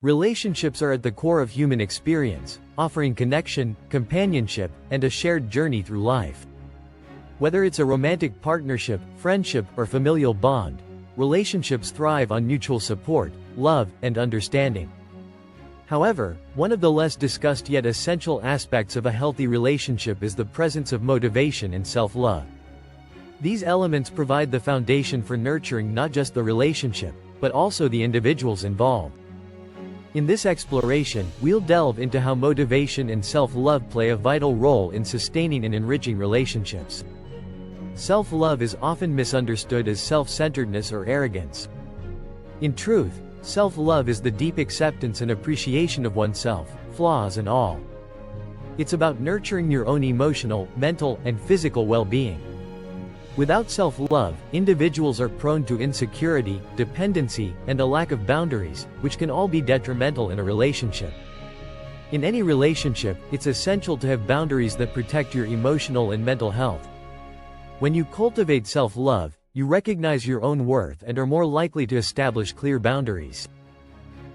Relationships are at the core of human experience, offering connection, companionship, and a shared journey through life. Whether it's a romantic partnership, friendship, or familial bond, relationships thrive on mutual support, love, and understanding. However, one of the less discussed yet essential aspects of a healthy relationship is the presence of motivation and self-love. These elements provide the foundation for nurturing not just the relationship, but also the individuals involved. In this exploration, we'll delve into how motivation and self-love play a vital role in sustaining and enriching relationships. Self-love is often misunderstood as self-centeredness or arrogance. In truth, self-love is the deep acceptance and appreciation of oneself, flaws and all. It's about nurturing your own emotional, mental, and physical well-being. Without self-love, individuals are prone to insecurity, dependency, and a lack of boundaries, which can all be detrimental in a relationship. In any relationship, it's essential to have boundaries that protect your emotional and mental health. When you cultivate self-love, you recognize your own worth and are more likely to establish clear boundaries.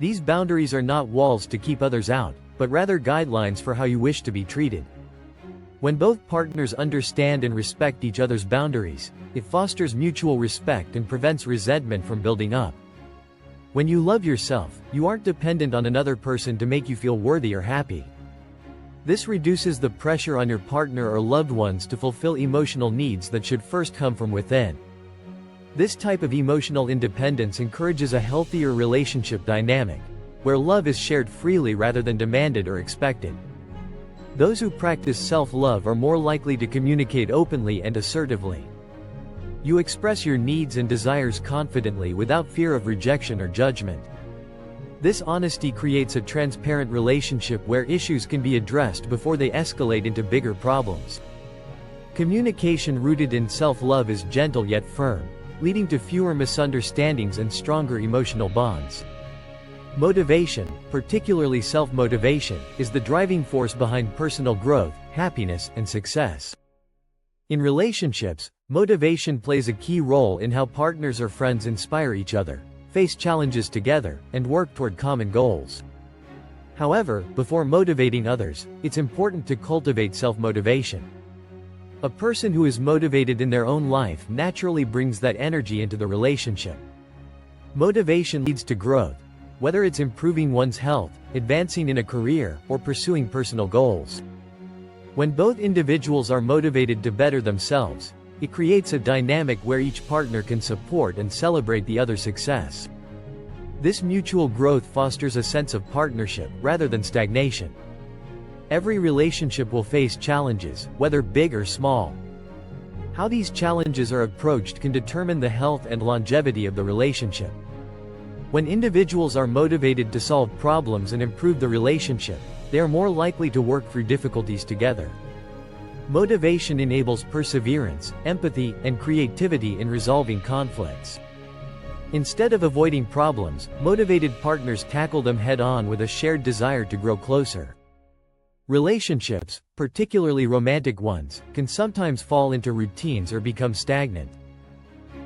These boundaries are not walls to keep others out, but rather guidelines for how you wish to be treated. When both partners understand and respect each other's boundaries, it fosters mutual respect and prevents resentment from building up. When you love yourself, you aren't dependent on another person to make you feel worthy or happy. This reduces the pressure on your partner or loved ones to fulfill emotional needs that should first come from within. This type of emotional independence encourages a healthier relationship dynamic, where love is shared freely rather than demanded or expected. Those who practice self-love are more likely to communicate openly and assertively. You express your needs and desires confidently without fear of rejection or judgment. This honesty creates a transparent relationship where issues can be addressed before they escalate into bigger problems. Communication rooted in self-love is gentle yet firm, leading to fewer misunderstandings and stronger emotional bonds. Motivation, particularly self-motivation, is the driving force behind personal growth, happiness, and success. In relationships, motivation plays a key role in how partners or friends inspire each other, face challenges together, and work toward common goals. However, before motivating others, it's important to cultivate self-motivation. A person who is motivated in their own life naturally brings that energy into the relationship. Motivation leads to growth, whether it's improving one's health, advancing in a career, or pursuing personal goals. When both individuals are motivated to better themselves, it creates a dynamic where each partner can support and celebrate the other's success. This mutual growth fosters a sense of partnership rather than stagnation. Every relationship will face challenges, whether big or small. How these challenges are approached can determine the health and longevity of the relationship. When individuals are motivated to solve problems and improve the relationship, they are more likely to work through difficulties together. Motivation enables perseverance, empathy, and creativity in resolving conflicts. Instead of avoiding problems, motivated partners tackle them head-on with a shared desire to grow closer. Relationships, particularly romantic ones, can sometimes fall into routines or become stagnant.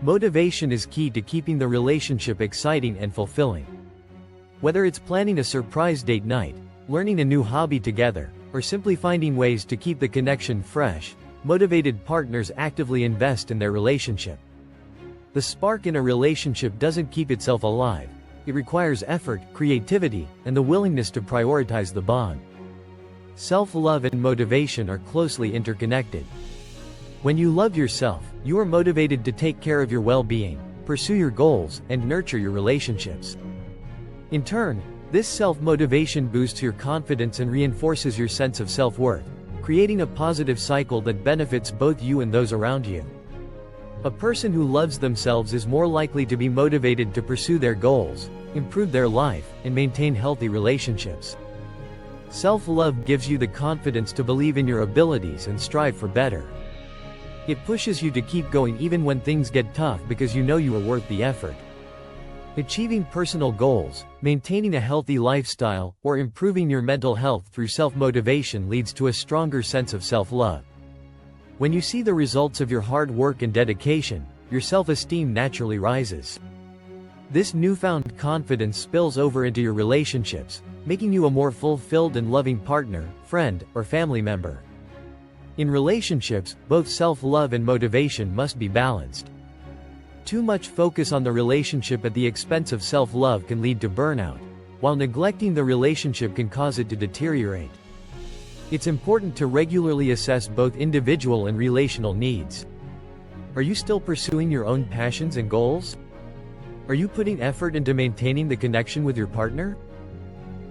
Motivation is key to keeping the relationship exciting and fulfilling. Whether it's planning a surprise date night, learning a new hobby together, or simply finding ways to keep the connection fresh, motivated partners actively invest in their relationship. The spark in a relationship doesn't keep itself alive. It requires effort, creativity, and the willingness to prioritize the bond. Self-love and motivation are closely interconnected. When you love yourself, you are motivated to take care of your well-being, pursue your goals, and nurture your relationships. In turn, this self-motivation boosts your confidence and reinforces your sense of self-worth, creating a positive cycle that benefits both you and those around you. A person who loves themselves is more likely to be motivated to pursue their goals, improve their life, and maintain healthy relationships. Self-love gives you the confidence to believe in your abilities and strive for better. It pushes you to keep going even when things get tough because you know you are worth the effort. Achieving personal goals, maintaining a healthy lifestyle, or improving your mental health through self-motivation leads to a stronger sense of self-love. When you see the results of your hard work and dedication, your self-esteem naturally rises. This newfound confidence spills over into your relationships, making you a more fulfilled and loving partner, friend, or family member. In relationships, both self-love and motivation must be balanced. Too much focus on the relationship at the expense of self-love can lead to burnout, while neglecting the relationship can cause it to deteriorate. It's important to regularly assess both individual and relational needs. Are you still pursuing your own passions and goals? Are you putting effort into maintaining the connection with your partner?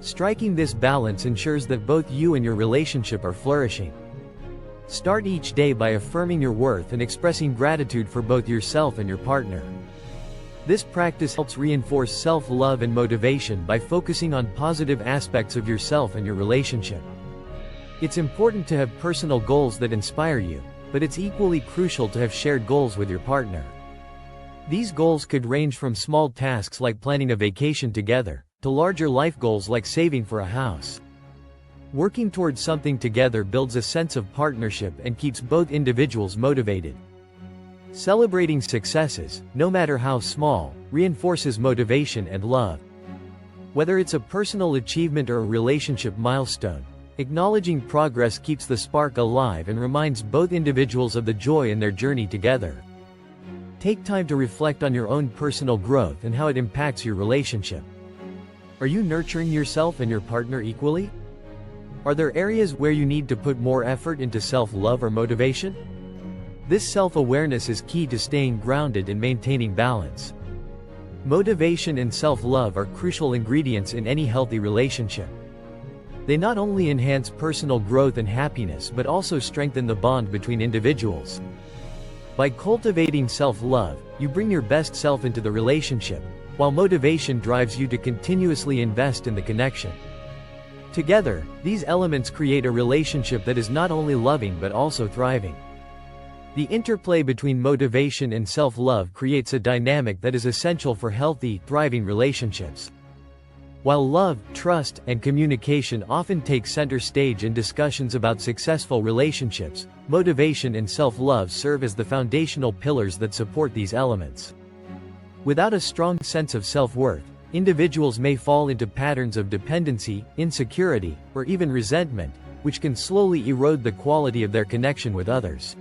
Striking this balance ensures that both you and your relationship are flourishing. Start each day by affirming your worth and expressing gratitude for both yourself and your partner. This practice helps reinforce self-love and motivation by focusing on positive aspects of yourself and your relationship. It's important to have personal goals that inspire you, but it's equally crucial to have shared goals with your partner. These goals could range from small tasks like planning a vacation together, to larger life goals like saving for a house. Working towards something together builds a sense of partnership and keeps both individuals motivated. Celebrating successes, no matter how small, reinforces motivation and love. Whether it's a personal achievement or a relationship milestone, acknowledging progress keeps the spark alive and reminds both individuals of the joy in their journey together. Take time to reflect on your own personal growth and how it impacts your relationship. Are you nurturing yourself and your partner equally? Are there areas where you need to put more effort into self-love or motivation? This self-awareness is key to staying grounded and maintaining balance. Motivation and self-love are crucial ingredients in any healthy relationship. They not only enhance personal growth and happiness but also strengthen the bond between individuals. By cultivating self-love, you bring your best self into the relationship, while motivation drives you to continuously invest in the connection. Together, these elements create a relationship that is not only loving but also thriving. The interplay between motivation and self-love creates a dynamic that is essential for healthy, thriving relationships. While love, trust, and communication often take center stage in discussions about successful relationships, motivation and self-love serve as the foundational pillars that support these elements. Without a strong sense of self-worth, individuals may fall into patterns of dependency, insecurity, or even resentment, which can slowly erode the quality of their connection with others.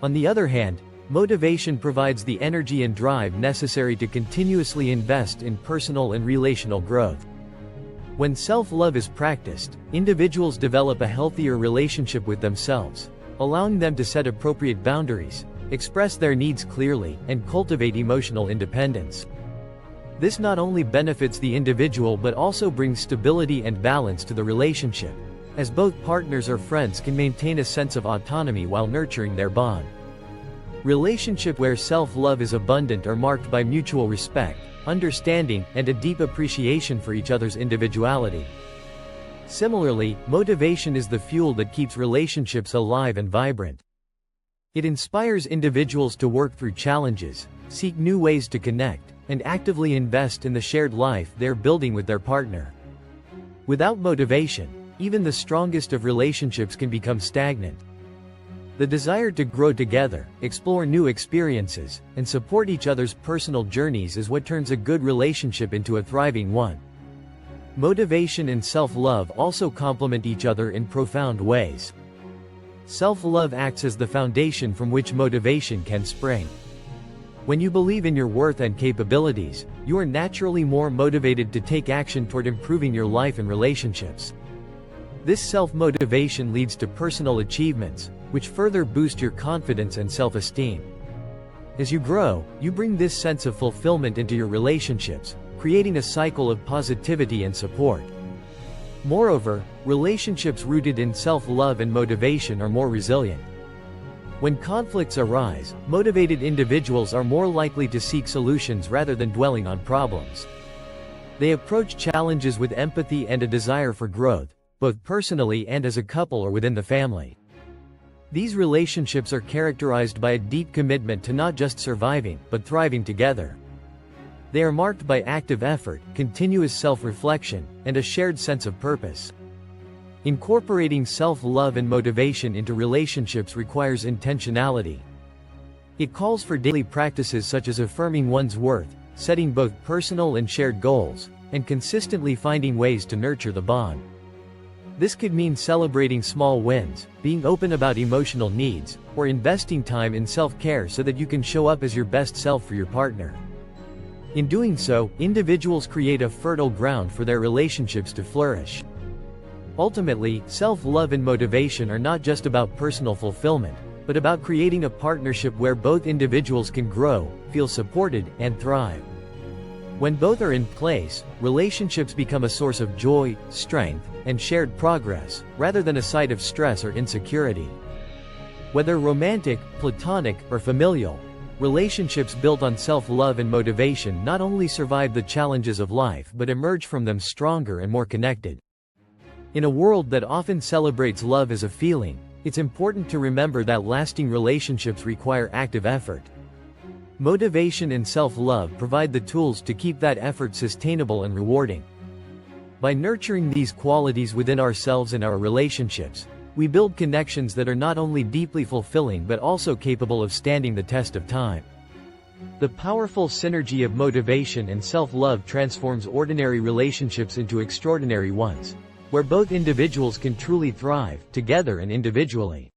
On the other hand, motivation provides the energy and drive necessary to continuously invest in personal and relational growth. When self-love is practiced, individuals develop a healthier relationship with themselves, allowing them to set appropriate boundaries, express their needs clearly, and cultivate emotional independence. This not only benefits the individual but also brings stability and balance to the relationship, as both partners or friends can maintain a sense of autonomy while nurturing their bond. Relationships where self-love is abundant are marked by mutual respect, understanding, and a deep appreciation for each other's individuality. Similarly, motivation is the fuel that keeps relationships alive and vibrant. It inspires individuals to work through challenges, seek new ways to connect, and actively invest in the shared life they're building with their partner. Without motivation, even the strongest of relationships can become stagnant. The desire to grow together, explore new experiences, and support each other's personal journeys is what turns a good relationship into a thriving one. Motivation and self-love also complement each other in profound ways. Self-love acts as the foundation from which motivation can spring. When you believe in your worth and capabilities, you are naturally more motivated to take action toward improving your life and relationships. This self-motivation leads to personal achievements, which further boost your confidence and self-esteem. As you grow, you bring this sense of fulfillment into your relationships, creating a cycle of positivity and support. Moreover, relationships rooted in self-love and motivation are more resilient. When conflicts arise, motivated individuals are more likely to seek solutions rather than dwelling on problems. They approach challenges with empathy and a desire for growth, both personally and as a couple or within the family. These relationships are characterized by a deep commitment to not just surviving, but thriving together. They are marked by active effort, continuous self-reflection, and a shared sense of purpose. Incorporating self-love and motivation into relationships requires intentionality. It calls for daily practices such as affirming one's worth, setting both personal and shared goals, and consistently finding ways to nurture the bond. This could mean celebrating small wins, being open about emotional needs, or investing time in self-care so that you can show up as your best self for your partner. In doing so, individuals create a fertile ground for their relationships to flourish. Ultimately, self-love and motivation are not just about personal fulfillment, but about creating a partnership where both individuals can grow, feel supported, and thrive. When both are in place, relationships become a source of joy, strength, and shared progress, rather than a site of stress or insecurity. Whether romantic, platonic, or familial, relationships built on self-love and motivation not only survive the challenges of life but emerge from them stronger and more connected. In a world that often celebrates love as a feeling, it's important to remember that lasting relationships require active effort. Motivation and self-love provide the tools to keep that effort sustainable and rewarding. By nurturing these qualities within ourselves and our relationships, we build connections that are not only deeply fulfilling but also capable of standing the test of time. The powerful synergy of motivation and self-love transforms ordinary relationships into extraordinary ones, where both individuals can truly thrive, together and individually.